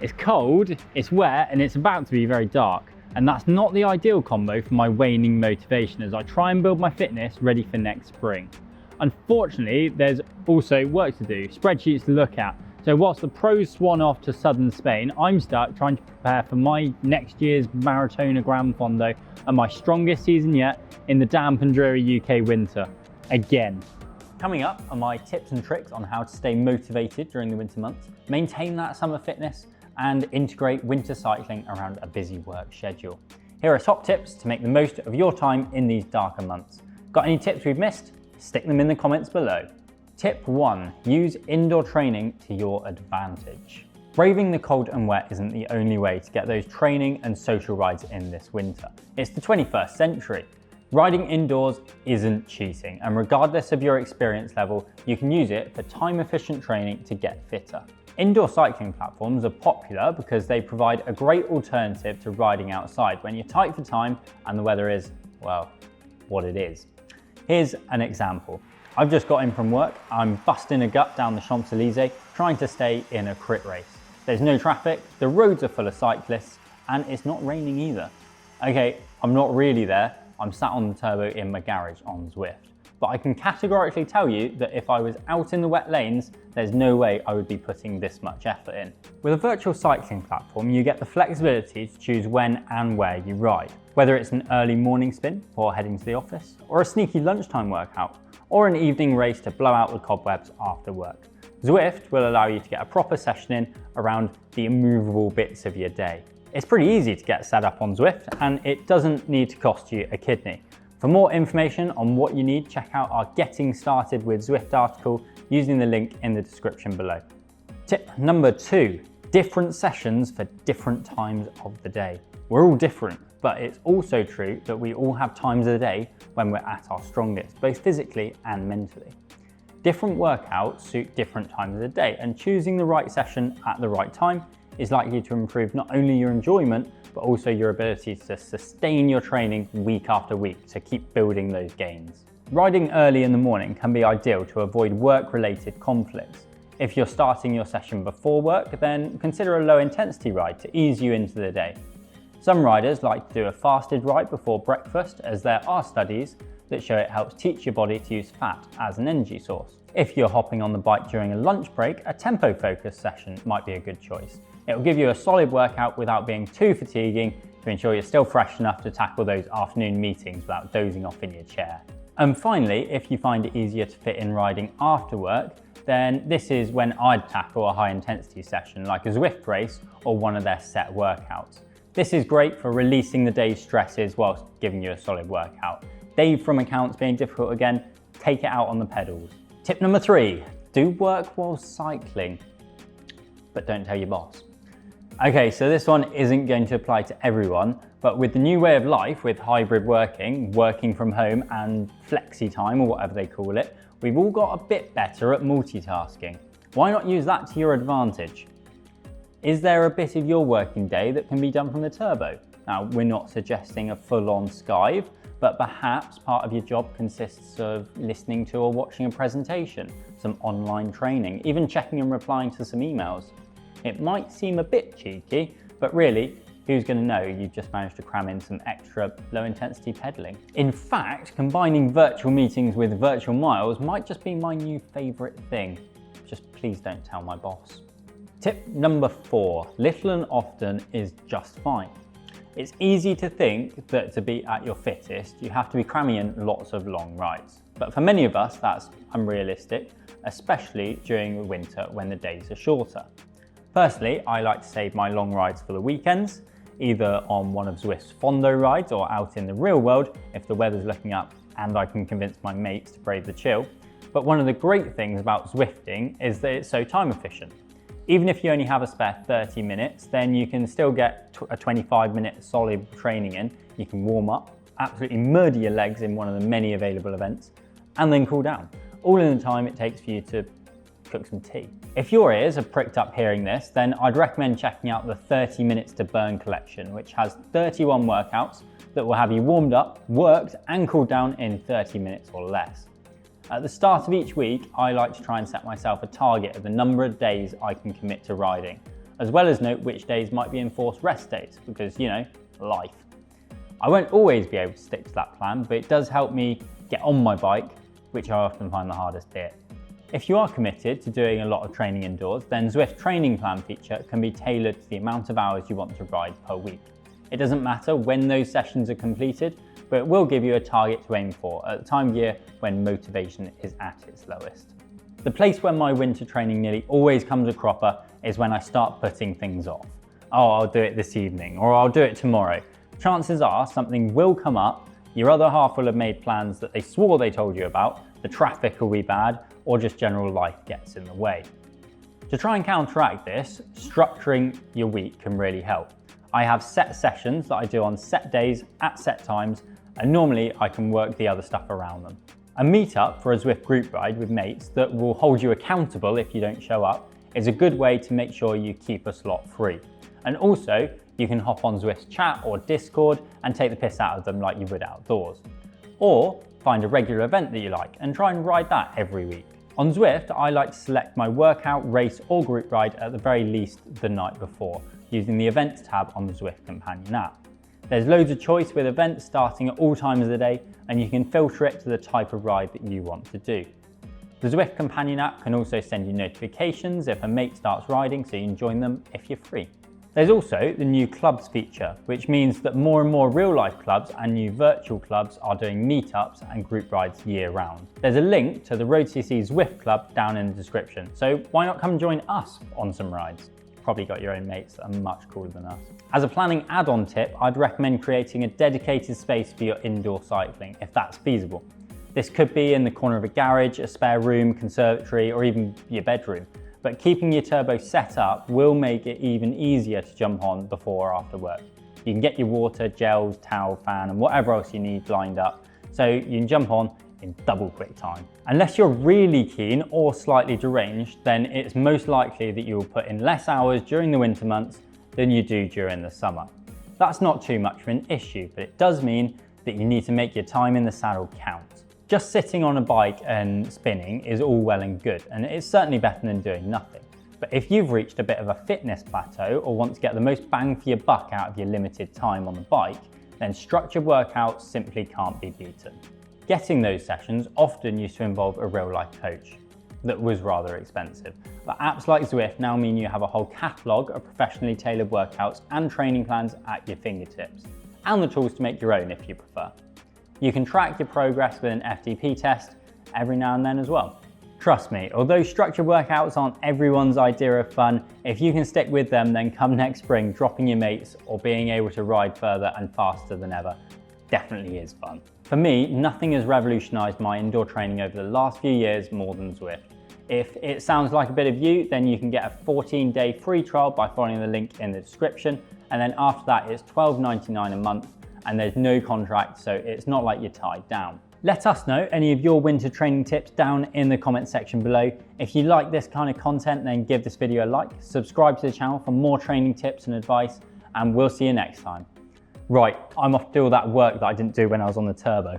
It's cold, it's wet, and it's about to be very dark. And that's not the ideal combo for my waning motivation as I try and build my fitness ready for next spring. Unfortunately, there's also work to do, spreadsheets to look at. So whilst the pros swan off to southern Spain, I'm stuck trying to prepare for my next year's Maratona Gran Fondo and my strongest season yet in the damp and dreary UK winter. Again. Coming up are my tips and tricks on how to stay motivated during the winter months, maintain that summer fitness, and integrate winter cycling around a busy work schedule. Here are top tips to make the most of your time in these darker months. Got any tips we've missed? Stick them in the comments below. Tip 1, use indoor training to your advantage. Braving the cold and wet isn't the only way to get those training and social rides in this winter. It's the 21st century. Riding indoors isn't cheating, and regardless of your experience level, you can use it for time-efficient training to get fitter. Indoor cycling platforms are popular because they provide a great alternative to riding outside when you're tight for time and the weather is, well, what it is. Here's an example. I've just got in from work. I'm busting a gut down the Champs-Élysées, trying to stay in a crit race. There's no traffic, the roads are full of cyclists, and it's not raining either. Okay, I'm not really there. I'm sat on the turbo in my garage on Zwift. But I can categorically tell you that if I was out in the wet lanes, there's no way I would be putting this much effort in. With a virtual cycling platform, you get the flexibility to choose when and where you ride. Whether it's an early morning spin before heading to the office, or a sneaky lunchtime workout, or an evening race to blow out the cobwebs after work. Zwift will allow you to get a proper session in around the immovable bits of your day. It's pretty easy to get set up on Zwift, and it doesn't need to cost you a kidney. For more information on what you need, check out our Getting Started with Zwift article using the link in the description below. Tip number 2, different sessions for different times of the day. We're all different, but it's also true that we all have times of the day when we're at our strongest, both physically and mentally. Different workouts suit different times of the day, and choosing the right session at the right time is likely to improve not only your enjoyment, but also your ability to sustain your training week after week to keep building those gains. Riding early in the morning can be ideal to avoid work-related conflicts. If you're starting your session before work, then consider a low-intensity ride to ease you into the day. Some riders like to do a fasted ride before breakfast, as there are studies that show it helps teach your body to use fat as an energy source. If you're hopping on the bike during a lunch break, a tempo-focused session might be a good choice. It will give you a solid workout without being too fatiguing to ensure you're still fresh enough to tackle those afternoon meetings without dozing off in your chair. And finally, if you find it easier to fit in riding after work, then this is when I'd tackle a high-intensity session like a Zwift race or one of their set workouts. This is great for releasing the day's stresses whilst giving you a solid workout. Dave from accounts being difficult again, take it out on the pedals. Tip number 3, do work while cycling, but don't tell your boss. Okay, so this one isn't going to apply to everyone, but with the new way of life, with hybrid working, working from home and flexi time or whatever they call it, we've all got a bit better at multitasking. Why not use that to your advantage? Is there a bit of your working day that can be done from the turbo? Now, we're not suggesting a full-on skive, but perhaps part of your job consists of listening to or watching a presentation, some online training, even checking and replying to some emails. It might seem a bit cheeky, but really, who's going to know you've just managed to cram in some extra low-intensity pedaling? In fact, combining virtual meetings with virtual miles might just be my new favourite thing. Just please don't tell my boss. Tip number 4, little and often is just fine. It's easy to think that to be at your fittest, you have to be cramming in lots of long rides. But for many of us, that's unrealistic, especially during the winter when the days are shorter. Personally, I like to save my long rides for the weekends, either on one of Zwift's Fondo rides or out in the real world if the weather's looking up and I can convince my mates to brave the chill. But one of the great things about Zwifting is that it's so time efficient. Even if you only have a spare 30 minutes, then you can still get a 25-minute solid training in. You can warm up, absolutely murder your legs in one of the many available events, and then cool down, all in the time it takes for you to cook some tea. If your ears are pricked up hearing this, then I'd recommend checking out the 30 Minutes to Burn collection, which has 31 workouts that will have you warmed up, worked, and cooled down in 30 minutes or less. At the start of each week, I like to try and set myself a target of the number of days I can commit to riding. as well as note which days might be enforced rest days, because, you know, life. I won't always be able to stick to that plan, but it does help me get on my bike, which I often find the hardest bit. If you are committed to doing a lot of training indoors, then Zwift training plan feature can be tailored to the amount of hours you want to ride per week. It doesn't matter when those sessions are completed, but it will give you a target to aim for at the time of year when motivation is at its lowest. The place where my winter training nearly always comes a cropper is when I start putting things off. Oh, I'll do it this evening, or I'll do it tomorrow. Chances are something will come up, your other half will have made plans that they swore they told you about, the traffic will be bad, or just general life gets in the way. To try and counteract this, structuring your week can really help. I have set sessions that I do on set days at set times, and normally I can work the other stuff around them. A meetup for a Zwift group ride with mates that will hold you accountable if you don't show up is a good way to make sure you keep a slot free. And also, you can hop on Zwift's chat or Discord and take the piss out of them like you would outdoors. Or find a regular event that you like and try and ride that every week. On Zwift, I like to select my workout, race or group ride at the very least the night before, using the events tab on the Zwift companion app. There's loads of choice with events starting at all times of the day, and you can filter it to the type of ride that you want to do. The Zwift companion app can also send you notifications if a mate starts riding, so you can join them if you're free. There's also the new clubs feature, which means that more and more real life clubs and new virtual clubs are doing meetups and group rides year round. There's a link to the road.cc Zwift club down in the description, so why not come join us on some rides? Probably got your own mates that are much cooler than us. As a planning add-on tip, I'd recommend creating a dedicated space for your indoor cycling, if that's feasible. This could be in the corner of a garage, a spare room, conservatory, or even your bedroom. But keeping your turbo set up will make it even easier to jump on before or after work. You can get your water, gels, towel, fan, and whatever else you need lined up, so you can jump on in double quick time. Unless you're really keen or slightly deranged, then it's most likely that you will put in less hours during the winter months than you do during the summer. That's not too much of an issue, but it does mean that you need to make your time in the saddle count. Just sitting on a bike and spinning is all well and good, and it's certainly better than doing nothing. But if you've reached a bit of a fitness plateau or want to get the most bang for your buck out of your limited time on the bike, then structured workouts simply can't be beaten. Getting those sessions often used to involve a real-life coach that was rather expensive. But apps like Zwift now mean you have a whole catalogue of professionally tailored workouts and training plans at your fingertips, and the tools to make your own if you prefer. You can track your progress with an FTP test every now and then as well. Trust me, although structured workouts aren't everyone's idea of fun, if you can stick with them, then come next spring, dropping your mates or being able to ride further and faster than ever definitely is fun. For me, nothing has revolutionised my indoor training over the last few years more than Zwift. If it sounds like a bit of you, then you can get a 14-day free trial by following the link in the description, and then after that it's $12.99 a month, and there's no contract, so it's not like you're tied down. Let us know any of your winter training tips down in the comment section below. If you like this kind of content, then give this video a like, subscribe to the channel for more training tips and advice, and we'll see you next time. Right, I'm off to do all that work that I didn't do when I was on the turbo.